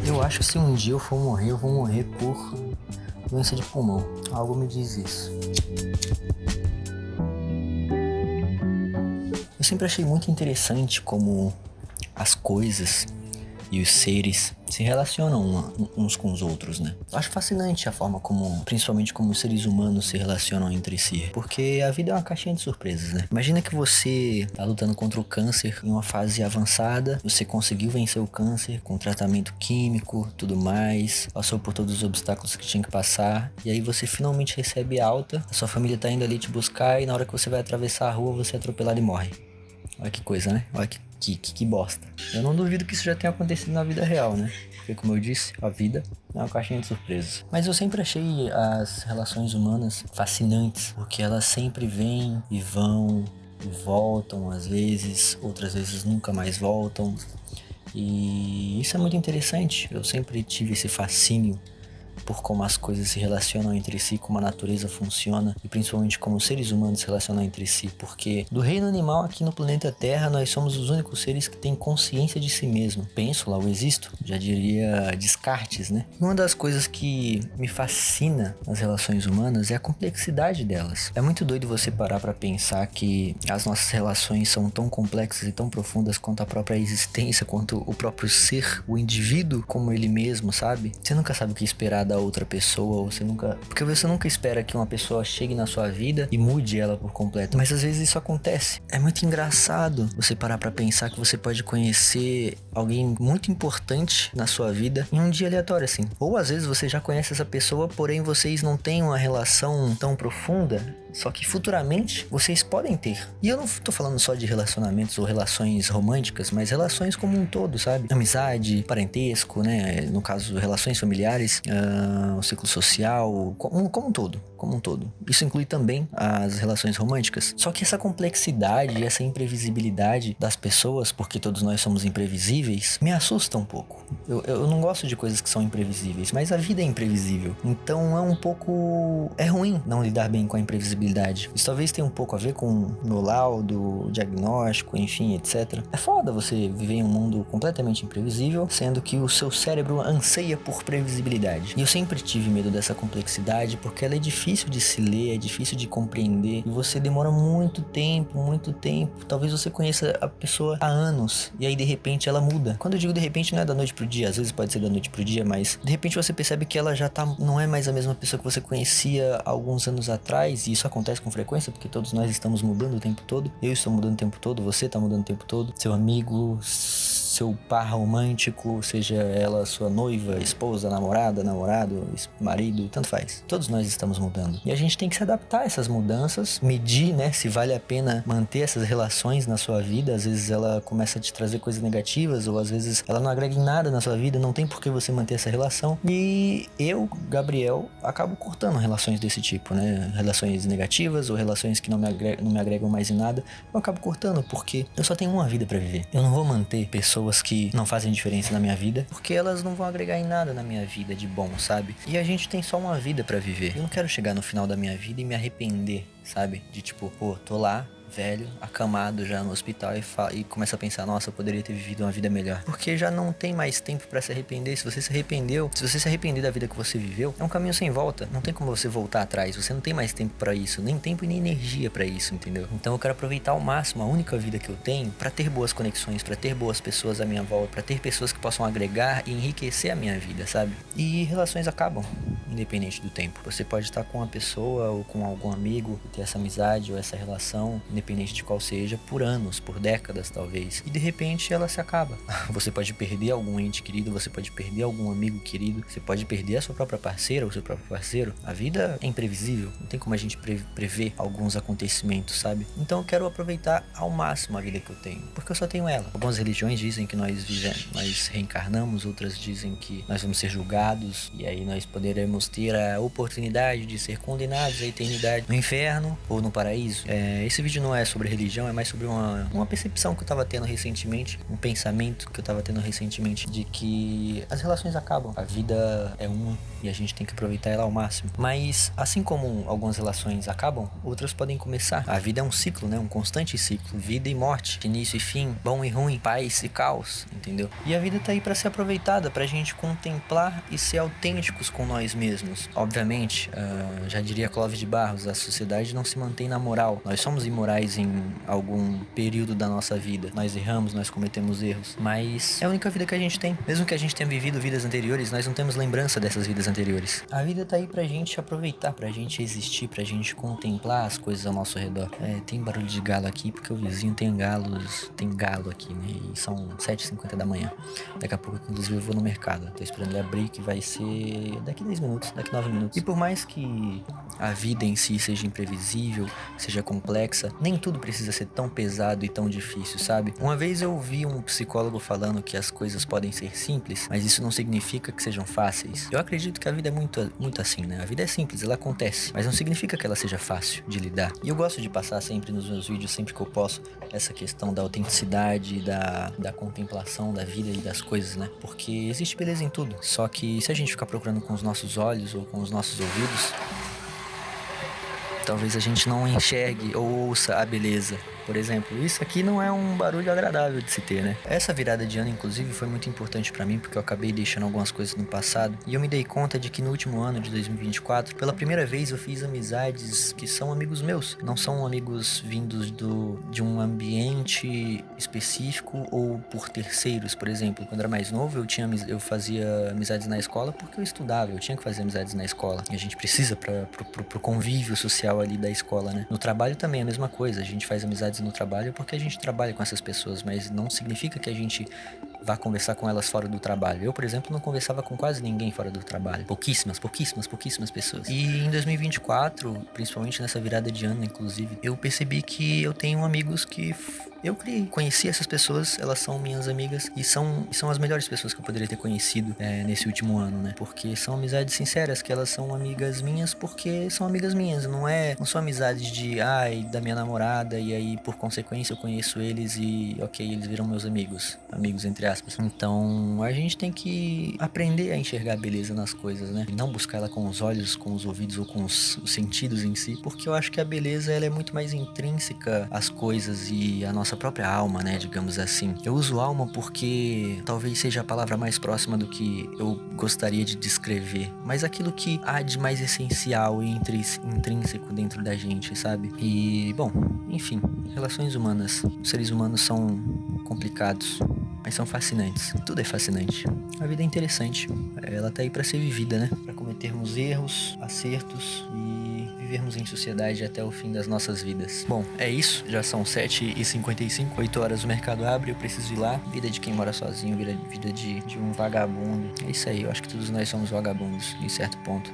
Eu acho que se um dia eu for morrer, eu vou morrer por doença de pulmão. Algo me diz isso. Eu sempre achei muito interessante como as coisas e os seres se relacionam uns com os outros, né? Eu acho fascinante a forma como, principalmente como os seres humanos se relacionam entre si. Porque a vida é uma caixinha de surpresas, né? Imagina que você tá lutando contra o câncer em uma fase avançada, você conseguiu vencer o câncer com tratamento químico, tudo mais, passou por todos os obstáculos que tinha que passar, e aí você finalmente recebe alta, a sua família tá indo ali te buscar, e na hora que você vai atravessar a rua, você é atropelado e morre. Olha que coisa, né? Olha que bosta. Eu não duvido que isso já tenha acontecido na vida real, né? Porque, como eu disse, a vida é uma caixinha de surpresas. Mas eu sempre achei as relações humanas fascinantes, porque elas sempre vêm e vão e voltam, às vezes, outras vezes nunca mais voltam. E isso é muito interessante. Eu sempre tive esse fascínio por como as coisas se relacionam entre si, como a natureza funciona e principalmente como os seres humanos se relacionam entre si, porque do reino animal aqui no planeta Terra nós somos os únicos seres que têm consciência de si mesmo. Penso, logo existo, já diria Descartes, né? Uma das coisas que me fascina nas relações humanas é a complexidade delas. É muito doido você parar pra pensar que as nossas relações são tão complexas e tão profundas quanto a própria existência, quanto o próprio ser, o indivíduo como ele mesmo, sabe? Você nunca sabe o que esperar da outra pessoa, porque você nunca espera que uma pessoa chegue na sua vida e mude ela por completo, mas às vezes isso acontece. É muito engraçado você parar pra pensar que você pode conhecer alguém muito importante na sua vida em um dia aleatório assim, ou às vezes você já conhece essa pessoa, porém vocês não têm uma relação tão profunda, só que futuramente vocês podem ter. E eu não tô falando só de relacionamentos ou relações românticas, mas relações como um todo, sabe? Amizade, parentesco, né? No caso, relações familiares, o ciclo social, como um todo. Isso inclui também as relações românticas. Só que essa complexidade e essa imprevisibilidade das pessoas, porque todos nós somos imprevisíveis, me assusta um pouco. Eu não gosto de coisas que são imprevisíveis, mas a vida é imprevisível. Então é ruim não lidar bem com a imprevisibilidade. Isso talvez tenha um pouco a ver com o meu laudo, diagnóstico, enfim, etc. É foda você viver em um mundo completamente imprevisível, sendo que o seu cérebro anseia por previsibilidade. E eu sempre tive medo dessa complexidade, porque ela é difícil de se ler, é difícil de compreender, e você demora muito tempo. Talvez você conheça a pessoa há anos, e aí de repente ela muda. Quando eu digo de repente, não é da noite pro dia, às vezes pode ser da noite pro dia, mas de repente você percebe que ela já não é mais a mesma pessoa que você conhecia há alguns anos atrás, e isso acontece com frequência, porque todos nós estamos mudando o tempo todo. Eu estou mudando o tempo todo, você está mudando o tempo todo. Seu amigo, seu par romântico, seja ela sua noiva, esposa, namorada, namorado, marido, tanto faz. Todos nós estamos mudando. E a gente tem que se adaptar a essas mudanças, medir, né, se vale a pena manter essas relações na sua vida. Às vezes ela começa a te trazer coisas negativas, ou às vezes ela não agrega em nada na sua vida, não tem por que você manter essa relação. E eu, Gabriel, acabo cortando relações desse tipo, né? Relações negativas ou relações que não me agregam mais em nada, eu acabo cortando, porque eu só tenho uma vida pra viver. Eu não vou manter pessoas que não fazem diferença na minha vida, porque elas não vão agregar em nada na minha vida de bom, sabe? E a gente tem só uma vida pra viver. Eu não quero chegar no final da minha vida e me arrepender, sabe? De tipo, tô lá, velho, acamado já no hospital e começa a pensar, nossa, eu poderia ter vivido uma vida melhor. Porque já não tem mais tempo pra se arrepender. Se você se arrepender da vida que você viveu, é um caminho sem volta. Não tem como você voltar atrás. Você não tem mais tempo pra isso, nem tempo e nem energia pra isso, entendeu? Então eu quero aproveitar ao máximo a única vida que eu tenho pra ter boas conexões, pra ter boas pessoas à minha volta, pra ter pessoas que possam agregar e enriquecer a minha vida, sabe? E relações acabam, independente do tempo. Você pode estar com uma pessoa ou com algum amigo e ter essa amizade ou essa relação, independente de qual seja, por anos, por décadas talvez, e de repente ela se acaba. Você pode perder algum ente querido, você pode perder algum amigo querido, você pode perder a sua própria parceira ou seu próprio parceiro. A vida é imprevisível, não tem como a gente prever alguns acontecimentos, sabe? Então eu quero aproveitar ao máximo a vida que eu tenho, porque eu só tenho ela. Algumas religiões dizem que nós reencarnamos, outras dizem que nós vamos ser julgados, e aí nós poderemos podemos ter a oportunidade de ser condenados à eternidade no inferno ou no paraíso. Esse vídeo não é sobre religião, é mais sobre uma percepção que eu tava tendo recentemente, um pensamento que eu tava tendo recentemente de que as relações acabam, a vida é uma e a gente tem que aproveitar ela ao máximo. Mas assim como algumas relações acabam, outras podem começar. A vida é um ciclo, né? Um constante ciclo, vida e morte, início e fim, bom e ruim, paz e caos, entendeu? E a vida tá aí pra ser aproveitada, pra gente contemplar e ser autênticos com nós mesmos. Obviamente, já diria Clóvis de Barros, a sociedade não se mantém na moral. Nós somos imorais em algum período da nossa vida. Nós erramos, nós cometemos erros. Mas é a única vida que a gente tem. Mesmo que a gente tenha vivido vidas anteriores, nós não temos lembrança dessas vidas anteriores. A vida tá aí pra gente aproveitar, pra gente existir, pra gente contemplar as coisas ao nosso redor. Tem barulho de galo aqui, porque o vizinho tem galo aqui, né? E são 7h50 da manhã. Daqui a pouco, inclusive, eu vou no mercado. Tô esperando ele abrir, que vai ser daqui 10 minutos, daqui 9 minutos. E por mais que a vida em si seja imprevisível, seja complexa, nem tudo precisa ser tão pesado e tão difícil, sabe? Uma vez eu vi um psicólogo falando que as coisas podem ser simples, mas isso não significa que sejam fáceis. Eu acredito que a vida é muito assim, né? A vida é simples, ela acontece, mas não significa que ela seja fácil de lidar. E eu gosto de passar sempre nos meus vídeos, sempre que eu posso, essa questão da autenticidade, da contemplação da vida e das coisas, né? Porque existe beleza em tudo. Só que se a gente ficar procurando com os nossos olhos ou com os nossos ouvidos, talvez a gente não enxergue ou ouça a beleza. Por exemplo, isso aqui não é um barulho agradável de se ter, né? Essa virada de ano, inclusive, foi muito importante pra mim, porque eu acabei deixando algumas coisas no passado. E eu me dei conta de que no último ano de 2024, pela primeira vez eu fiz amizades que são amigos meus. Não são amigos vindos de um ambiente específico ou por terceiros, por exemplo. Quando eu era mais novo, eu fazia amizades na escola porque eu estudava, eu tinha que fazer amizades na escola. E a gente precisa pro convívio social ali da escola, né? No trabalho também é a mesma coisa, a gente faz amizades no trabalho porque a gente trabalha com essas pessoas, mas não significa que a gente vá conversar com elas fora do trabalho. Eu, por exemplo, não conversava com quase ninguém fora do trabalho. Pouquíssimas pessoas. E em 2024, principalmente nessa virada de ano, inclusive, eu percebi que eu tenho amigos que eu criei. Conheci essas pessoas, elas são minhas amigas e são as melhores pessoas que eu poderia ter conhecido nesse último ano, né? Porque são amizades sinceras, que elas são amigas minhas porque são amigas minhas. Não são amizades da minha namorada e aí, por consequência, eu conheço eles e, ok, eles viram meus amigos. Amigos, entre aspas. Então, a gente tem que aprender a enxergar a beleza nas coisas, né? E não buscar ela com os olhos, com os ouvidos ou com os sentidos em si. Porque eu acho que a beleza, ela é muito mais intrínseca às coisas e à nossa própria alma, né? Digamos assim. Eu uso alma porque talvez seja a palavra mais próxima do que eu gostaria de descrever. Mas aquilo que há de mais essencial e intrínseco dentro da gente, sabe? E, bom, enfim, relações humanas. Os seres humanos são complicados, mas são fascinantes. Tudo é fascinante. A vida é interessante. Ela tá aí pra ser vivida, né? Pra cometermos erros, acertos e vivermos em sociedade até o fim das nossas vidas. Bom, é isso. Já são 7h55, 8 horas o mercado abre, eu preciso ir lá. Vida de quem mora sozinho, vida de um vagabundo. É isso aí, eu acho que todos nós somos vagabundos, em certo ponto.